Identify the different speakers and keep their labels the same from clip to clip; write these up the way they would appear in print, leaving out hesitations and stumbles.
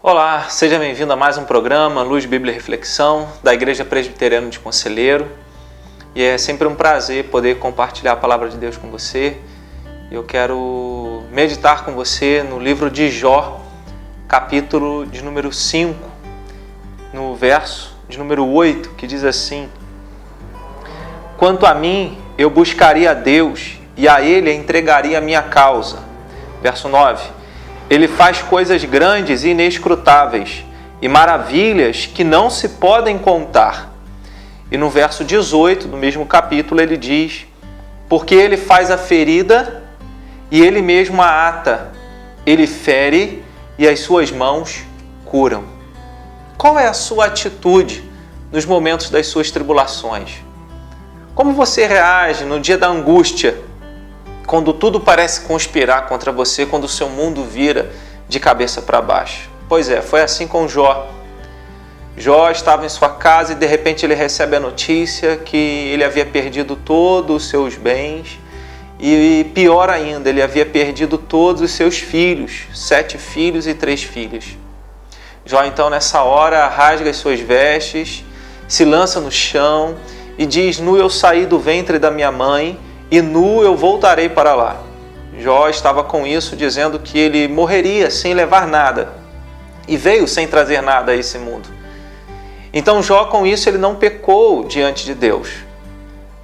Speaker 1: Olá, seja bem-vindo a mais um programa Luz, Bíblia e Reflexão da Igreja Presbiteriana de Conselheiro. E é sempre um prazer poder compartilhar a palavra de Deus com você. Eu quero meditar com você no livro de Jó, capítulo de número 5, no verso de número 8, que diz assim: Quanto a mim, eu buscaria a Deus e a Ele entregaria a minha causa. Verso 9. Ele faz coisas grandes e inescrutáveis e maravilhas que não se podem contar. E no verso 18 do mesmo capítulo ele diz: Porque ele faz a ferida e ele mesmo a ata, ele fere e as suas mãos curam. Qual é a sua atitude nos momentos das suas tribulações? Como você reage no dia da angústia, quando tudo parece conspirar contra você, quando o seu mundo vira de cabeça para baixo? Pois é, foi assim com Jó. Jó estava em sua casa e de repente ele recebe a notícia que ele havia perdido todos os seus bens e pior ainda, ele havia perdido todos os seus filhos, 7 filhos e 3 filhas. Jó então nessa hora rasga as suas vestes, se lança no chão e diz: Nu eu saí do ventre da minha mãe e nu eu voltarei para lá. Jó estava com isso dizendo que ele morreria sem levar nada e veio sem trazer nada a esse mundo. Então Jó com isso ele não pecou diante de Deus,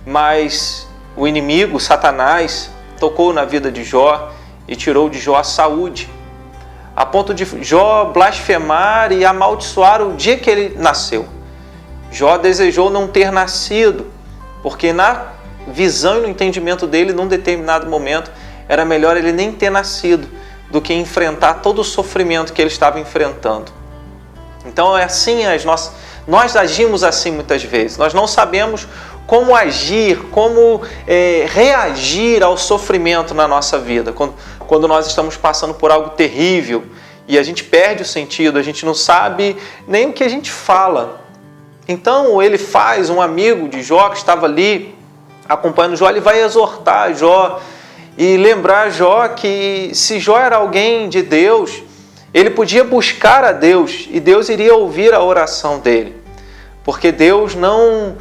Speaker 1: mas o inimigo, Satanás, tocou na vida de Jó e tirou de Jó a saúde, a ponto de Jó blasfemar e amaldiçoar o dia que ele nasceu. Jó desejou não ter nascido, porque na visão e no entendimento dele, num determinado momento, era melhor ele nem ter nascido do que enfrentar todo o sofrimento que ele estava enfrentando. Então é assim, nós agimos assim muitas vezes. Nós não sabemos como agir, como reagir ao sofrimento na nossa vida. Quando nós estamos passando por algo terrível e a gente perde o sentido, a gente não sabe nem o que a gente fala. Então ele faz, um amigo de Jó que estava ali acompanhando Jó, ele vai exortar Jó e lembrar Jó que se Jó era alguém de Deus, ele podia buscar a Deus e Deus iria ouvir a oração dele, porque Deus não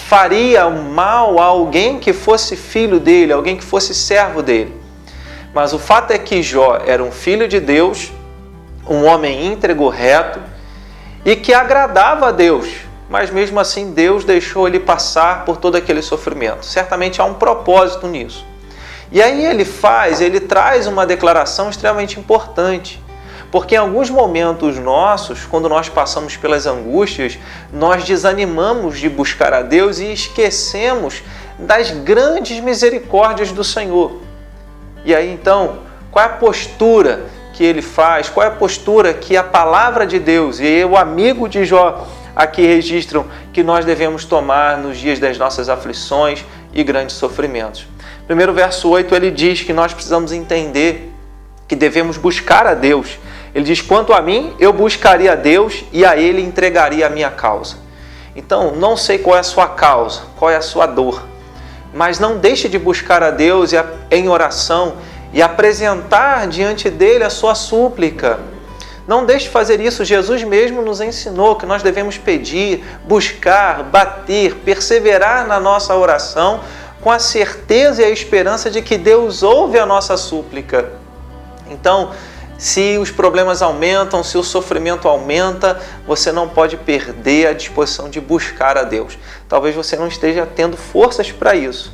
Speaker 1: faria mal a alguém que fosse filho dele, alguém que fosse servo dele. Mas o fato é que Jó era um filho de Deus, um homem íntegro, reto e que agradava a Deus. Mas mesmo assim Deus deixou ele passar por todo aquele sofrimento. Certamente há um propósito nisso. E aí ele traz uma declaração extremamente importante. Porque em alguns momentos nossos, quando nós passamos pelas angústias, nós desanimamos de buscar a Deus e esquecemos das grandes misericórdias do Senhor. E aí então, qual é a postura que ele faz? Qual é a postura que a palavra de Deus e o amigo de Jó aqui registram que nós devemos tomar nos dias das nossas aflições e grandes sofrimentos? Primeiro verso 8, ele diz que nós precisamos entender que devemos buscar a Deus. Ele diz: Quanto a mim, eu buscaria a Deus e a Ele entregaria a minha causa. Então, não sei qual é a sua causa, qual é a sua dor, mas não deixe de buscar a Deus em oração e apresentar diante dele a sua súplica. Não deixe de fazer isso. Jesus mesmo nos ensinou que nós devemos pedir, buscar, bater, perseverar na nossa oração com a certeza e a esperança de que Deus ouve a nossa súplica. Então, se os problemas aumentam, se o sofrimento aumenta, você não pode perder a disposição de buscar a Deus. Talvez você não esteja tendo forças para isso,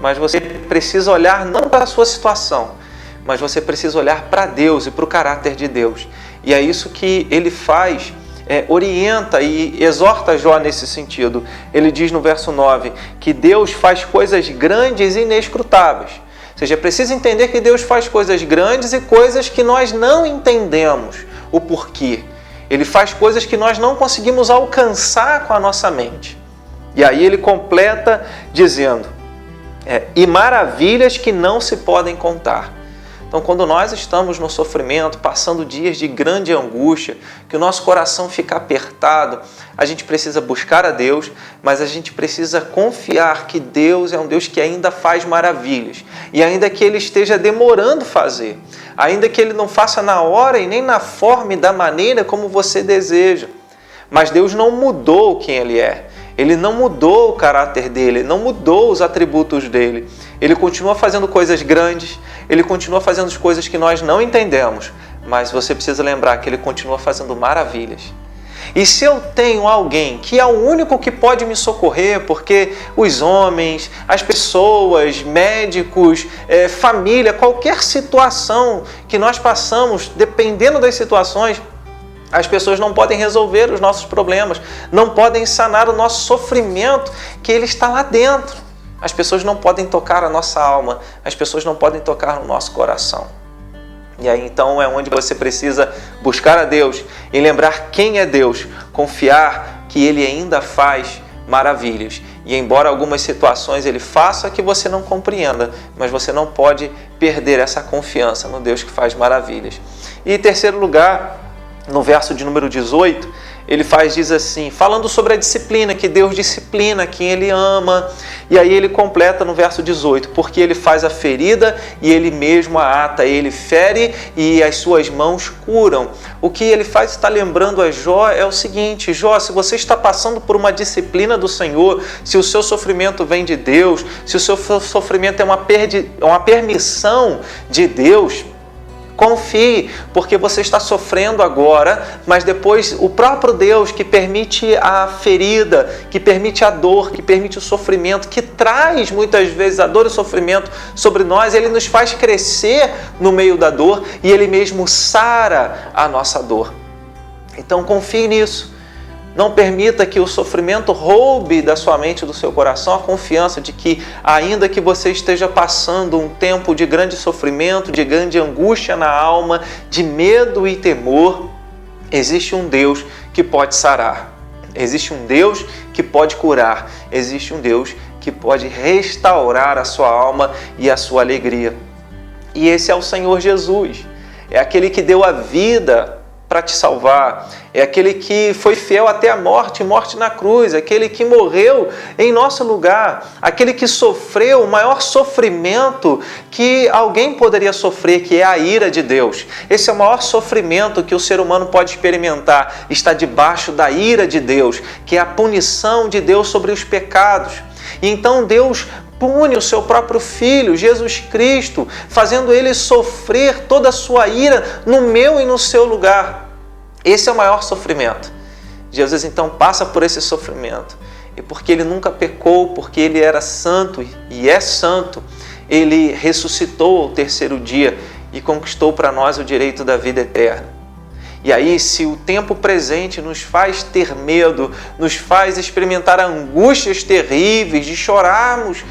Speaker 1: mas você precisa olhar não para a sua situação, mas você precisa olhar para Deus e para o caráter de Deus. E é isso que ele faz, orienta e exorta Jó nesse sentido. Ele diz no verso 9 que Deus faz coisas grandes e inescrutáveis. Ou seja, é preciso entender que Deus faz coisas grandes e coisas que nós não entendemos o porquê. Ele faz coisas que nós não conseguimos alcançar com a nossa mente. E aí ele completa dizendo: e maravilhas que não se podem contar. Então, quando nós estamos no sofrimento, passando dias de grande angústia, que o nosso coração fica apertado, a gente precisa buscar a Deus, mas a gente precisa confiar que Deus é um Deus que ainda faz maravilhas. E ainda que Ele esteja demorando fazer, ainda que Ele não faça na hora e nem na forma e da maneira como você deseja, mas Deus não mudou quem Ele é. Ele não mudou o caráter dele, não mudou os atributos dele. Ele continua fazendo coisas grandes, ele continua fazendo as coisas que nós não entendemos, mas você precisa lembrar que ele continua fazendo maravilhas. E se eu tenho alguém que é o único que pode me socorrer, porque os homens, as pessoas, médicos, família, qualquer situação que nós passamos, dependendo das situações, as pessoas não podem resolver os nossos problemas, não podem sanar o nosso sofrimento, que ele está lá dentro. As pessoas não podem tocar a nossa alma, as pessoas não podem tocar no nosso coração. E aí então é onde você precisa buscar a Deus e lembrar quem é Deus, confiar que Ele ainda faz maravilhas. E embora algumas situações Ele faça que você não compreenda, mas você não pode perder essa confiança no Deus que faz maravilhas. E em terceiro lugar, no verso de número 18, ele diz assim, falando sobre a disciplina, que Deus disciplina quem Ele ama. E aí ele completa no verso 18, porque Ele faz a ferida e Ele mesmo a ata, Ele fere e as suas mãos curam. O que Ele faz, está lembrando a Jó, é o seguinte: Jó, se você está passando por uma disciplina do Senhor, se o seu sofrimento vem de Deus, se o seu sofrimento é uma permissão de Deus, confie, porque você está sofrendo agora, mas depois o próprio Deus que permite a ferida, que permite a dor, que permite o sofrimento, que traz muitas vezes a dor e o sofrimento sobre nós, Ele nos faz crescer no meio da dor e Ele mesmo sara a nossa dor. Então confie nisso. Não permita que o sofrimento roube da sua mente e do seu coração a confiança de que, ainda que você esteja passando um tempo de grande sofrimento, de grande angústia na alma, de medo e temor, existe um Deus que pode sarar. Existe um Deus que pode curar. Existe um Deus que pode restaurar a sua alma e a sua alegria. E esse é o Senhor Jesus. É aquele que deu a vida para te salvar, é aquele que foi fiel até a morte na cruz, aquele que morreu em nosso lugar, aquele que sofreu o maior sofrimento que alguém poderia sofrer, que é a ira de Deus. Esse é o maior sofrimento que o ser humano pode experimentar, está debaixo da ira de Deus, que é a punição de Deus sobre os pecados. E então Deus pune o seu próprio Filho, Jesus Cristo, fazendo Ele sofrer toda a sua ira no meu e no seu lugar. Esse é o maior sofrimento. Jesus então passa por esse sofrimento. E porque Ele nunca pecou, porque Ele era santo e é santo, Ele ressuscitou ao terceiro dia e conquistou para nós o direito da vida eterna. E aí, se o tempo presente nos faz ter medo, nos faz experimentar angústias terríveis, de chorarmos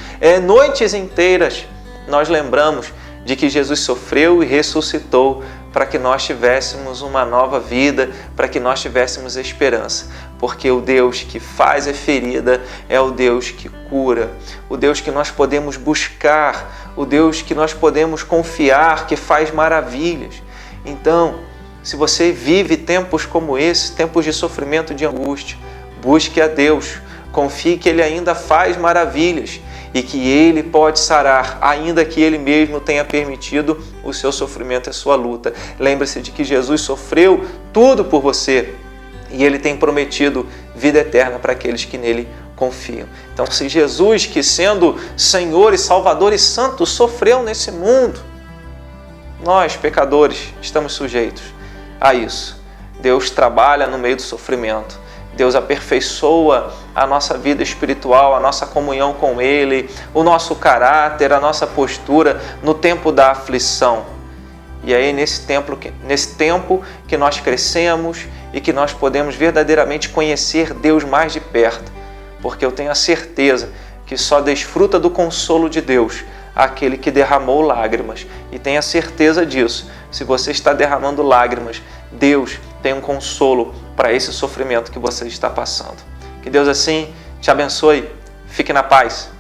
Speaker 1: noites inteiras, nós lembramos de que Jesus sofreu e ressuscitou para que nós tivéssemos uma nova vida, para que nós tivéssemos esperança. Porque o Deus que faz a ferida é o Deus que cura, o Deus que nós podemos buscar, o Deus que nós podemos confiar, que faz maravilhas. Então, se você vive tempos como esse, tempos de sofrimento, de angústia, busque a Deus, confie que Ele ainda faz maravilhas e que Ele pode sarar, ainda que Ele mesmo tenha permitido o seu sofrimento e a sua luta. Lembre-se de que Jesus sofreu tudo por você e Ele tem prometido vida eterna para aqueles que nele confiam. Então, se Jesus, que sendo Senhor e Salvador e Santo, sofreu nesse mundo, nós, pecadores, estamos sujeitos a isso. Deus trabalha no meio do sofrimento. Deus aperfeiçoa a nossa vida espiritual, a nossa comunhão com Ele, o nosso caráter, a nossa postura no tempo da aflição. E aí nesse tempo que nós crescemos e que nós podemos verdadeiramente conhecer Deus mais de perto, porque eu tenho a certeza que só desfruta do consolo de Deus aquele que derramou lágrimas. E tenha certeza disso. Se você está derramando lágrimas, Deus tem um consolo para esse sofrimento que você está passando. Que Deus assim te abençoe. Fique na paz.